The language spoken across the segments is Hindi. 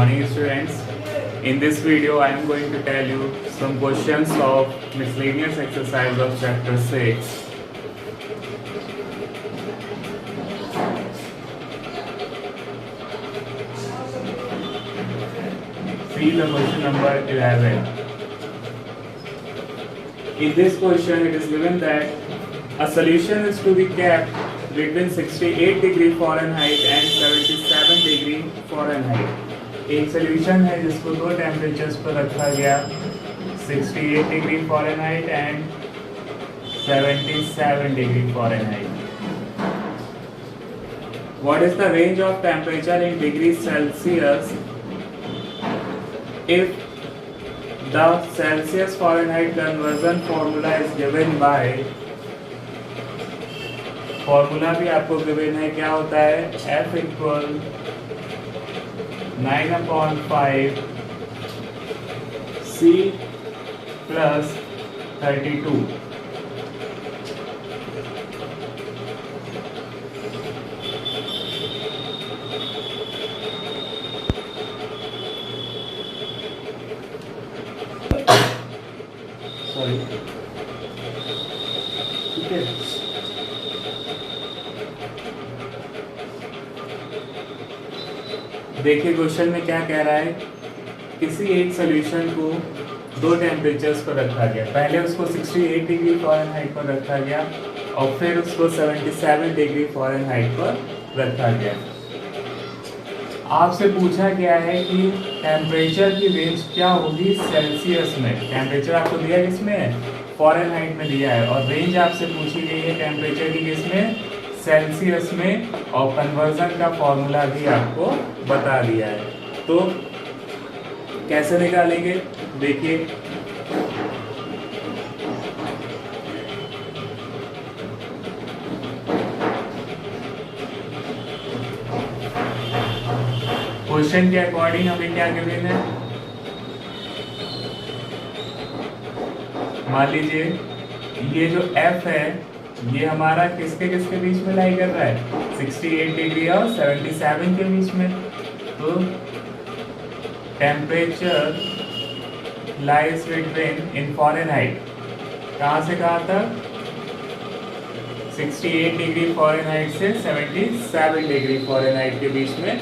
morning students. In this video I am going to tell you some questions of miscellaneous exercise of chapter 6. See the question number 11. In this question it is given that a solution is to be kept between 68 degree Fahrenheit and 77 degree Fahrenheit. एक सोल्यूशन है जिसको दो टेम्परेचर्स पर रखा गया 68 degree Fahrenheit and 77 degree Fahrenheit. What is the range of temperature in degrees Celsius if the Celsius Fahrenheit conversion formula is given by, formula भी आपको गिवन है, क्या होता है F equal 9/5 C plus 32. Sorry, ठीक है. देखिए क्वेश्चन में क्या कह रहा है, किसी एक सोल्यूशन को दो टेम्परेचर्स पर रखा गया. पहले उसको 68 डिग्री फ़ारेनहाइट पर रखा गया और फिर उसको 77 डिग्री फ़ारेनहाइट पर रखा गया. आपसे पूछा गया है कि टेम्परेचर की रेंज क्या होगी सेल्सियस में. टेम्परेचर आपको दिया है किसमें, फ़ारेनहाइट में दिया है, और रेंज आपसे पूछी गई है टेम्परेचर की किसमें, सेल्सियस में, और कन्वर्जन का फॉर्मूला भी आपको बता दिया है. तो कैसे निकालेंगे, देखिए क्वेश्चन के अकॉर्डिंग हमें क्या गिवन है. मान लीजिए ये जो F है ये हमारा किसके किसके बीच में लाई कर रहा है, 68 डिग्री और 77 के बीच में. तो टेम्परेचर लाइज बिटवीन इन फ़ारेनहाइट, कहाँ से कहाँ तक, 68 डिग्री फ़ारेनहाइट से 77 डिग्री फ़ारेनहाइट के बीच में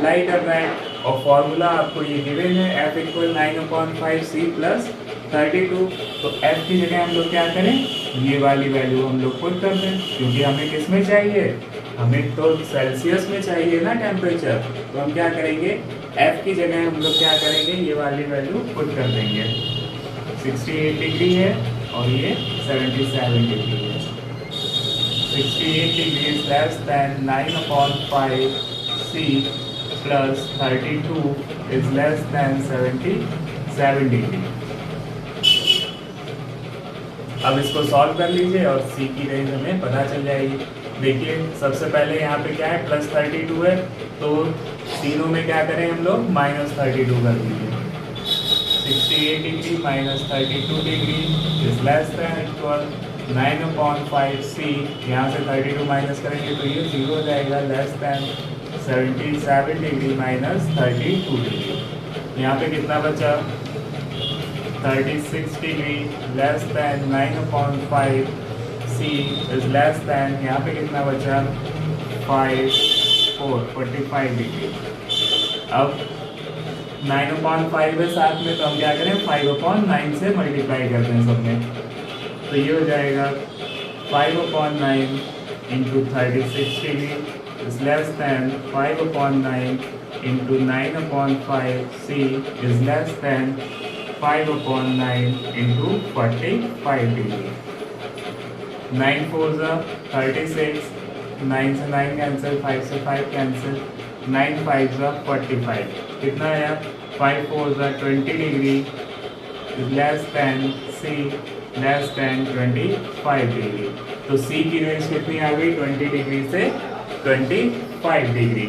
लाई कर रहा है. और फॉर्मूला आपको ये गिवन है F इक्वल 9/5 C प्लस 32. तो F की जगह हम लोग क्या करें, ये वाली वैल्यू हम लोग पुट कर दें, क्योंकि हमें किस में चाहिए, हमें तो सेल्सियस में चाहिए ना टेम्परेचर. तो हम क्या करेंगे, F की जगह हम लोग क्या करेंगे, ये वाली वैल्यू पुट कर देंगे. 68 डिग्री है और ये 77 डिग्री है. 68 degree is less then 9/5 C plus 32 is less then 77 degree. अब इसको सॉल्व कर लीजिए और C की रेंज हमें पता चल जाएगी. देखिए सबसे पहले यहाँ पे क्या है, प्लस 32 है, तो तीनों में क्या करें हम लोग, माइनस 32 कर दीजिए. 68 degree minus 32 degree is less than equal 9/5 C. यहाँ से 32 माइनस करेंगे तो ये 0 हो जाएगा, less than 77 degree minus 32 degree. यहाँ पे कितना बचा, 36 degree less than 9/5 C is less then, यहाँ पे कितना बचा, 45 डिग्री. अब 9/5 है साथ में, तो हम क्या करें, 5/9 से मल्टीप्लाई करते हैं सब में. तो ये हो जाएगा 5/9 into 36 degree is less then 5/9 into 9/5 C is less then 5/9 into 45 degree. 9 4 36, 9 से 9 कैंसिल, 5 से 5 कैंसिल, 9 5 45. कितना आया, 5 4 20 degree is less than C less than 25 degree. तो C की रेंज कितनी आ गई, 20 डिग्री से 25 degree.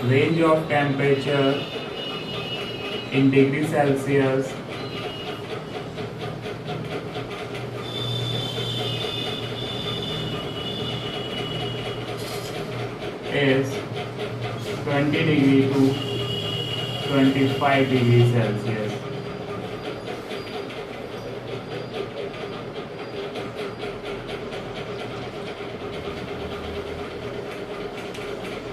Range of temperature in degree Celsius is 20 degree to 25 degree Celsius.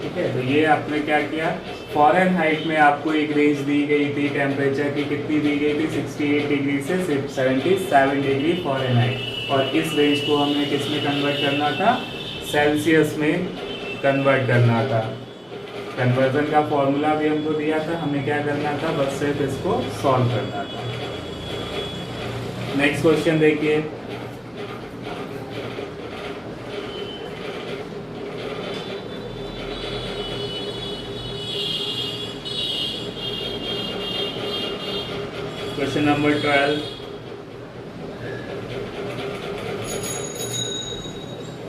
ठीक है, तो ये आपने क्या किया, फ़ारेनहाइट में आपको एक रेंज दी गई थी टेम्परेचर की, कितनी दी गई थी, 68 डिग्री से 77 डिग्री फ़ारेनहाइट, और इस रेंज को हमने किस में कन्वर्ट करना था, सेल्सियस में कन्वर्ट करना था। कन्वर्जन का फॉर्मूला भी हमको दिया था, हमें क्या करना था, बस सिर्फ इसको सॉल्व करना था। नेक्स्ट क्वेश्चन देखिए, क्वेश्चन नंबर 12।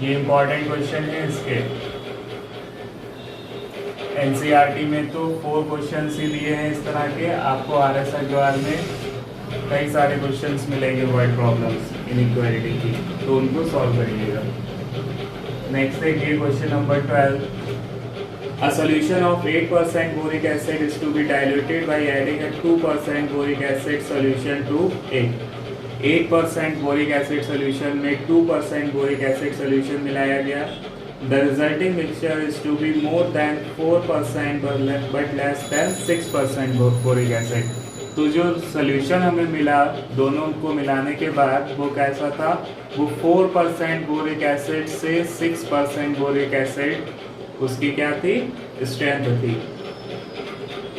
ये इंपॉर्टेंट क्वेश्चन है, इसके एनसीईआरटी में तो 4 क्वेश्चन ही दिए हैं इस तरह के, आपको आरएस अग्रवाल में कई सारे क्वेश्चंस मिलेंगे वर्ड प्रॉब्लम्स इनइक्वालिटी की, तो उनको सॉल्व करिएगा। नेक्स्ट देखिए question number 12। A solution of 8% boric acid is to be diluted by adding a 2% boric acid solution to it. 8% boric acid solution में 2% boric acid solution मिलाया गया। The resulting mixture is to be more than 4% but less than 6% boric acid. तो जो सोल्यूशन हमें मिला, दोनों को मिलाने के बाद वो कैसा था, वो 4% बोरिक एसिड से 6% बोरिक एसिड, उसकी क्या थी, स्ट्रेंथ थी।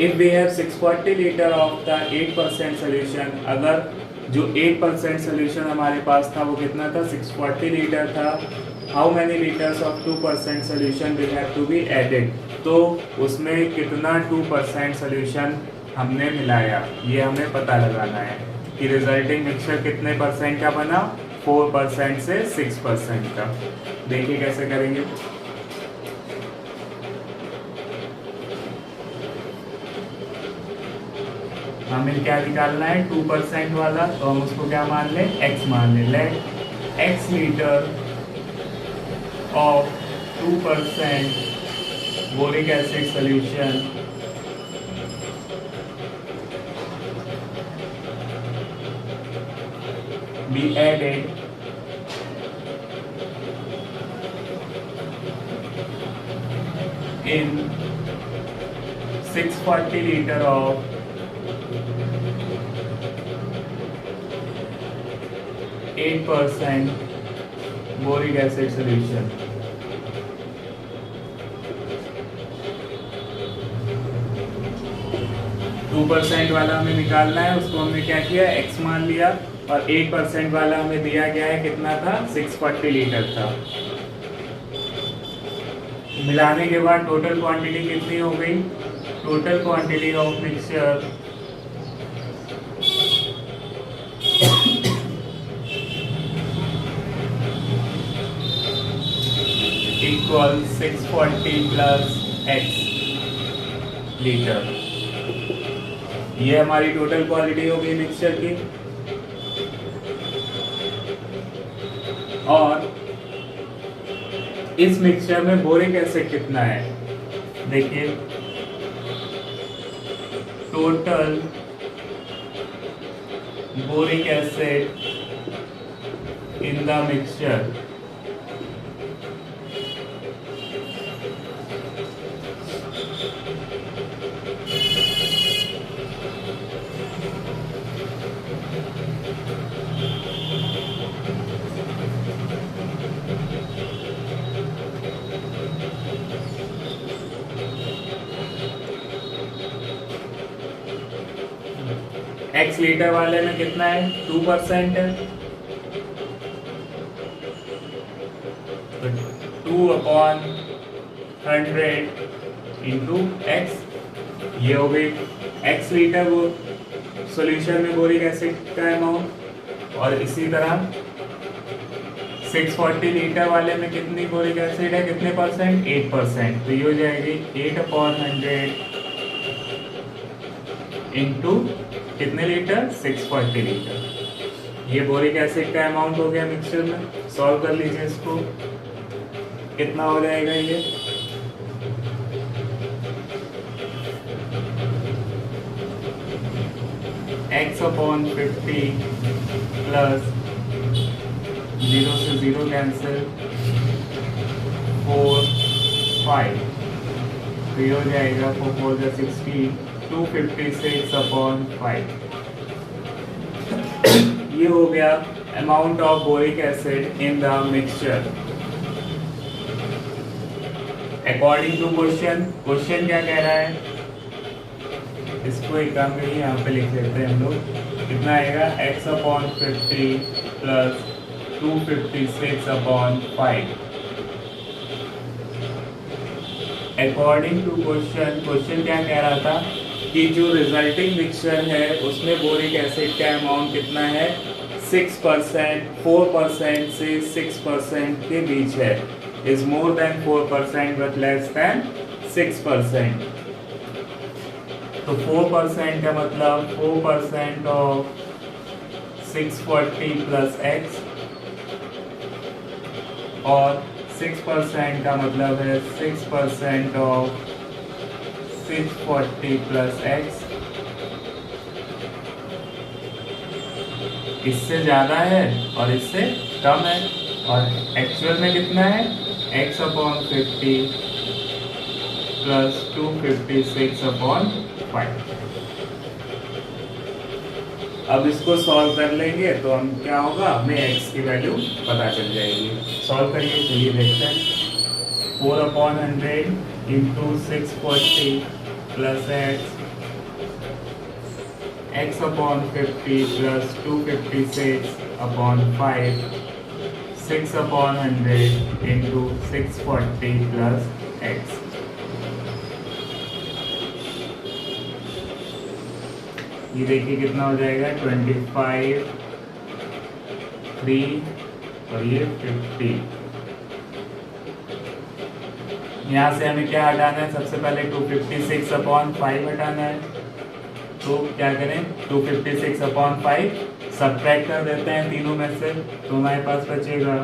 If we have 640 litre of the 8% solution, अगर जो 8% सोल्यूशन हमारे पास था वो कितना था, 640 लीटर था। How many litres of 2% solution will have to be added, तो उसमें कितना 2% सोल्यूशन हमने मिलाया, ये हमें पता लगाना है कि रिजल्टिंग मिक्सचर कितने परसेंट का बना, 4% से 6% का। देखिए कैसे करेंगे। हमें क्या निकालना है, 2% वाला, तो हम उसको क्या मान लें, x मान लें। Let x litre of 2% boric acid solution be added in 640 liter of 8% boric acid solution. To % वाला हमें निकालना है, उसको हमने क्या किया, x मान लिया, और 8% वाला हमें दिया गया है, कितना था, 640 लीटर था। मिलाने के बाद टोटल क्वांटिटी कितनी हो गई, total quantity of mixture equal 640 plus x litre. ये हमारी टोटल क्वांटिटी हो गई मिक्सचर की। और इस मिक्सचर में बोरिक एसिड कितना है, देखिए, total boric acid in the mixture x litre वाले में कितना है, 2% है, तो 2/100 इंटू x, ये हो गई x लीटर वो सॉल्यूशन में बोरिक एसिड का अमाउंट। और इसी तरह 640 लीटर वाले में कितनी बोरिक एसिड है, कितने परसेंट, 8%, तो ये हो जाएगी 8/100 इंटू कितने लीटर, 640 लीटर। ये बोरिक एसिड का अमाउंट हो गया मिक्सचर में। सॉल्व कर लीजिए इसको, कितना हो जाएगा ये, x अपॉन 50 प्लस 0 से 0 कैंसिल 4 5, तो ये हो जाएगा 4 4 16 256 अपॉन 5। ये हो गया amount of boric acid in the mixture according to question. Question क्या कह रहा है, इसको एक काम करिए यहाँ पे लिख लेते हैं हम लोग, कितना आएगा x upon 50 plus 256 upon 5। According to question, question क्या कह रहा था कि जो रिजल्टिंग मिक्सचर है उसमें बोरिक एसिड का अमाउंट कितना है 6%, 4% से 6% के बीच है, is more than 4% but less than 6%। तो 4% का मतलब 4% ऑफ 640 प्लस x और 6% का मतलब है 6% ऑफ 640 प्लस x। इससे ज़्यादा है और इससे कम है, और एक्चुअल में कितना है x अपॉन 50 प्लस 256 अपॉन 5। अब इसको सॉल्व कर लेंगे तो हम क्या होगा, हमें x की वैल्यू पता चल जाएगी। सॉल्व करिए, चलिए देखते हैं। 4 upon 100 into 640 plus x upon 50 plus 256 upon 5, 6 upon 100 into 640 plus x। ये देखिए कितना हो जाएगा 25, 3 और ये 50। यहाँ से हमें क्या हटाना है, सबसे पहले 256 अपॉन 5 हटाना है। तो क्या करें, 256 अपॉन 5 सब्ट्रैक्ट कर देते हैं तीनों में से, तो हमारे पास बचेगा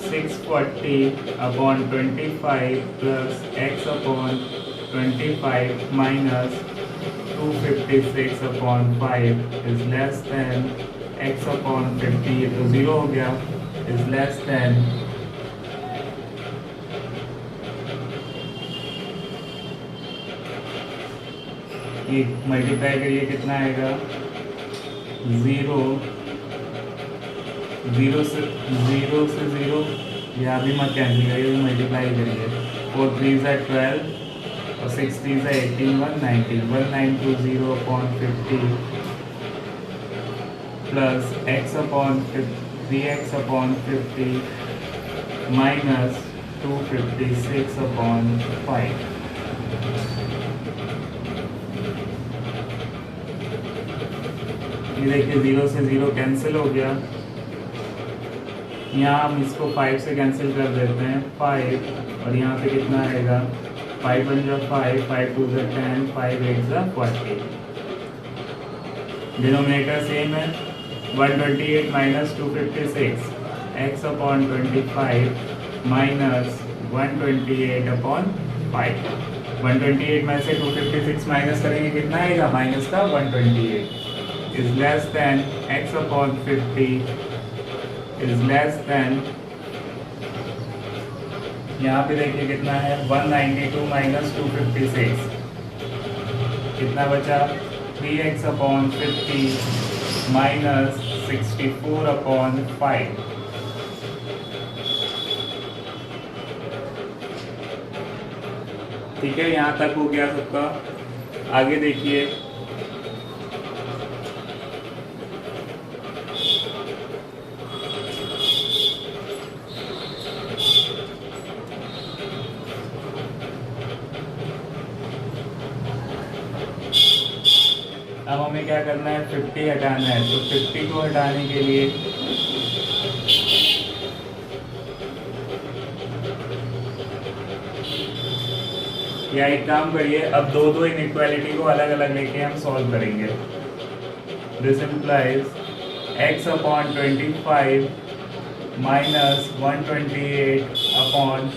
640 upon 25 plus x upon 25 minus 256 upon 5 is less than x upon 50, ये तो 0 हो गया, इज लेस देन ये मल्टीप्लाई करिए कितना आएगा 0 से 0, यहाँ भी मत कैंसिल करिए, मल्टीप्लाई करिए। 4 3 से 12 और 6 3 से 18, 190, 1920 upon 50 plus x upon 3x upon 50 minus 256 upon 5। ये देखिए 0 से 0 कैंसिल हो गया, यहाँ हम इसको 5 से कैंसिल कर देते हैं 5, और यहाँ पे कितना आएगा 5 1 जा 5, 5 2 जा 10, 5 8 जा 40। डिनोमिनेटर सेम है, 128 minus 256 x upon 25 minus 128 upon 5। 128 में से 256 माइनस करेंगे कितना आएगा, माइनस का 128 is less than x upon 50 is less than, यहाँ पे देखिए कितना है 192 माइनस 256, कितना बचा 3x अपॉन 50 माइनस 64 अपॉन 5। ठीक है, यहाँ तक हो गया सबका। आगे देखिए, अब हमें क्या करना है 50 हटाना है, तो 50 को हटाने के लिए या एक काम करिए, अब दो इनइक्वालिटी को अलग अलग लेके हम सॉल्व करेंगे। This implies x upon 25 minus 128 upon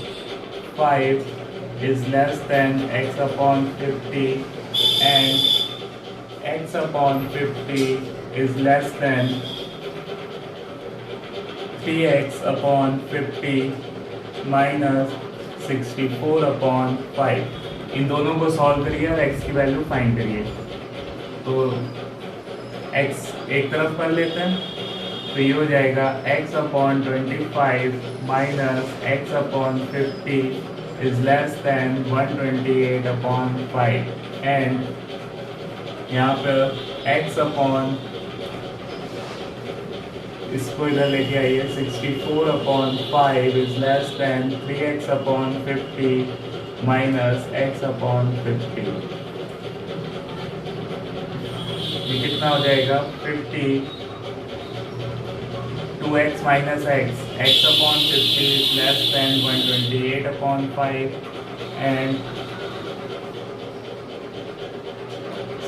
5 is less than x upon 50 and x x upon 50 is less than 3x upon 50 minus 64 upon 5। इन दोनों को सॉल्व करिए और x की वैल्यू फाइंड करिए। तो x एक तरफ कर लेते हैं, तो ये हो जाएगा x upon 25 minus x upon 50 is less than 128 upon 5 and यहाँ पर x अपॉन, इसको इधर लेके आइए, 64 upon 5 is less than 3x upon 50 minus x upon 50। ये कितना हो जाएगा 50 2x minus x upon 50 is less than 128 upon 5 and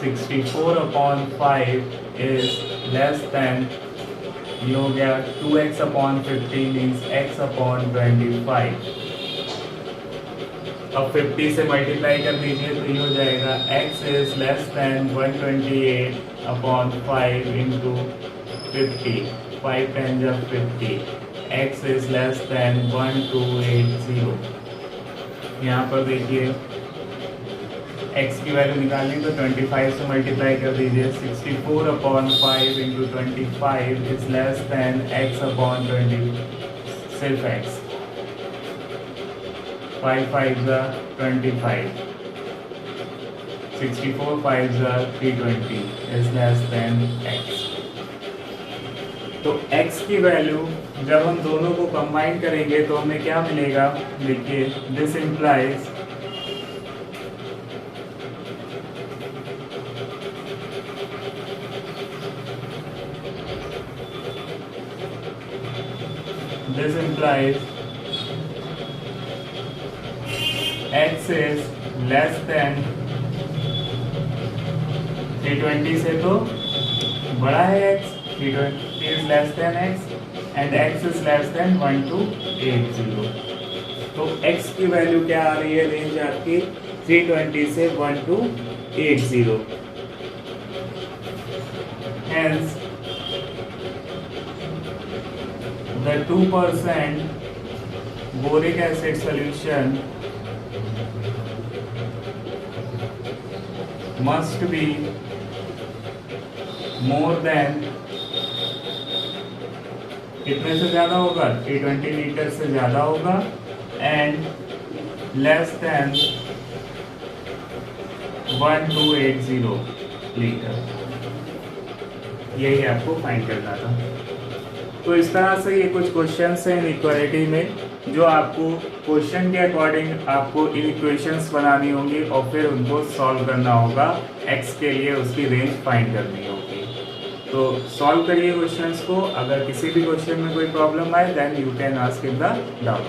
64 upon 5 is less than, ये हो गया 2x upon 50 means x upon 25। अब 50 से मल्टीप्लाई कर दीजिए तो ये हो जाएगा x is less than 128 upon 5 into 50, 5 10 जब 50, x इज लेस देन 1280। यहाँ पर देखिए x की वैल्यू निकालनी तो 25 से मल्टीप्लाई कर दीजिए, 64 upon 5 into 25 is less than x upon 20, सिर्फ x, 5 5 25, 64 5 320 is less than x। तो x की वैल्यू जब हम दोनों को कंबाइन करेंगे तो हमें क्या मिलेगा, देखिए this implies x is less than 320 से तो बड़ा है x, 320 is less than x and x is less than 1280। तो x की वैल्यू क्या आ रही है, रेंज आपकी 320 से 1280। Hence the 2% boric acid solution must be more than, कितने से ज़्यादा होगा, 320 लीटर से ज़्यादा होगा एंड लेस देन 1280 लीटर। यही आपको फाइंड करना था। तो इस तरह से ये कुछ क्वेश्चंस हैं इक्वालिटी में, जो आपको क्वेश्चन के अकॉर्डिंग आपको इन इक्वेशंस बनानी होंगी और फिर उनको सॉल्व करना होगा, एक्स के लिए उसकी रेंज फाइंड करनी होगी। तो सॉल्व करिए क्वेश्चंस को, अगर किसी भी क्वेश्चन में कोई प्रॉब्लम आए then you can ask in the doubt.